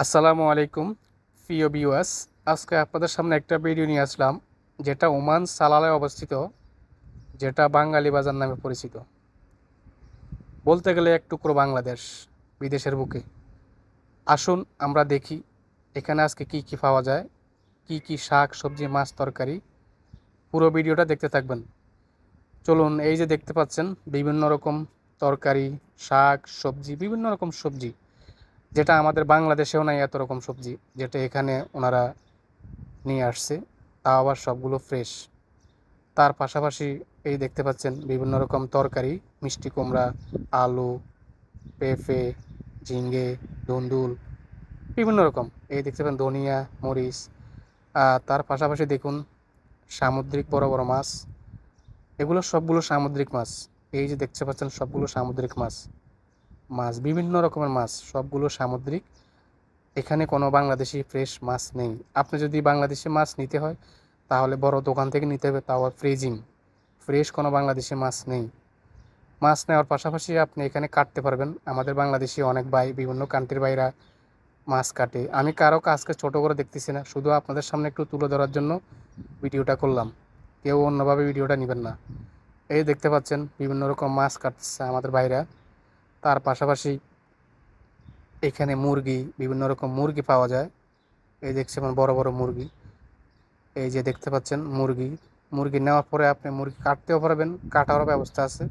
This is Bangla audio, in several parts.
আসসালামু আলাইকুম প্রিয় ভিউয়ার্স। আজকে আপনাদের সামনে একটা ভিডিও নিয়ে আসলাম, যেটা ওমান সালালায় অবস্থিত, যেটা বাঙালি বাজার নামে পরিচিত। বলতে গেলে এক টুকরো বাংলাদেশ বিদেশের বুকে। আসুন আমরা দেখি এখানে আজকে কি কি পাওয়া যায়, কি কি শাক সবজি মাছ তরকারি। পুরো ভিডিওটা দেখতে থাকবেন। চলুন, এই যে দেখতে পাচ্ছেন বিভিন্ন রকম তরকারি, শাক সবজি, বিভিন্ন রকম সবজি, যেটা আমাদের বাংলাদেশেও নাই এত রকম সবজি, যেটা এখানে ওনারা নিয়ে আসছে, তাও আবার সবগুলো ফ্রেশ। তার পাশাপাশি এই দেখতে পাচ্ছেন বিভিন্ন রকম তরকারি, মিষ্টি কুমড়া, আলু, পেঁপে, ঝিঙ্গে, ধুন্দুল, বিভিন্ন রকম। এই দেখতে পাচ্ছেন ধনিয়া, মরিচ। তার পাশাপাশি দেখুন সামুদ্রিক বড় বড় মাছ। এগুলো সবগুলো সামুদ্রিক মাছ। এই যে দেখতে পাচ্ছেন সবগুলো সামুদ্রিক মাছ। মাছ বিভিন্ন রকমের মাছ, সবগুলো সামুদ্রিক। এখানে কোনো বাংলাদেশি ফ্রেশ মাছ নেই। আপনি যদি বাংলাদেশি মাছ নিতে হয় তাহলে বড় দোকান থেকে নিতে হবে, তাও ফ্রিজিং। ফ্রেশ কোনো বাংলাদেশি মাছ নেই। মাছ নেওয়ার পাশাপাশি আপনি এখানে কাটতে পারবেন। আমাদের বাংলাদেশি অনেক ভাই বিভিন্ন কান্ট্রির বাইরা মাছ কাটে। আমি কারো কাজকে ছোট করে দেখতেছি না, শুধু আপনাদের সামনে একটু তুলে ধরার জন্য ভিডিওটা করলাম। কেউ অন্যভাবে ভিডিওটা নেবেন না। এই দেখতে পাচ্ছেন বিভিন্ন রকম মাছ কাটছে আমাদের বাইরা। তার পাশাপাশি এখানে মুরগি, বিভিন্ন রকম মুরগি পাওয়া যায়। এই দেখছেন বড় বড় মুরগি। এই যে দেখতে পাচ্ছেন মুরগি। মুরগি নেওয়ার পরে আপনি মুরগি কাটতেও পারবেন, কাটারও ব্যবস্থা আছে।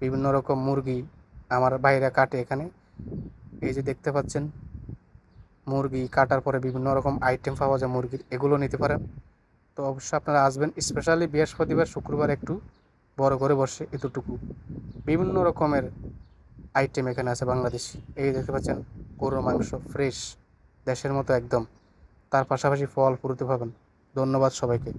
বিভিন্ন রকম মুরগি আমার বাইরে কাটে এখানে। এই যে দেখতে পাচ্ছেন মুরগি কাটার পরে বিভিন্ন রকম আইটেম পাওয়া যায় মুরগির, এগুলো নিতে পারেন। তো অবশ্যই আপনারা আসবেন, স্পেশালি বৃহস্পতিবার শুক্রবার একটু বড় করে বসে এতটুকু। বিভিন্ন রকমের আইটেম এখানে আছে বাংলাদেশি। এই দেখতে পাচ্ছেন গরুর মাংস ফ্রেশ, দেশের মতো একদম। তার পাশাপাশি ফল ফুরুতে পাবেন। ধন্যবাদ সবাইকে।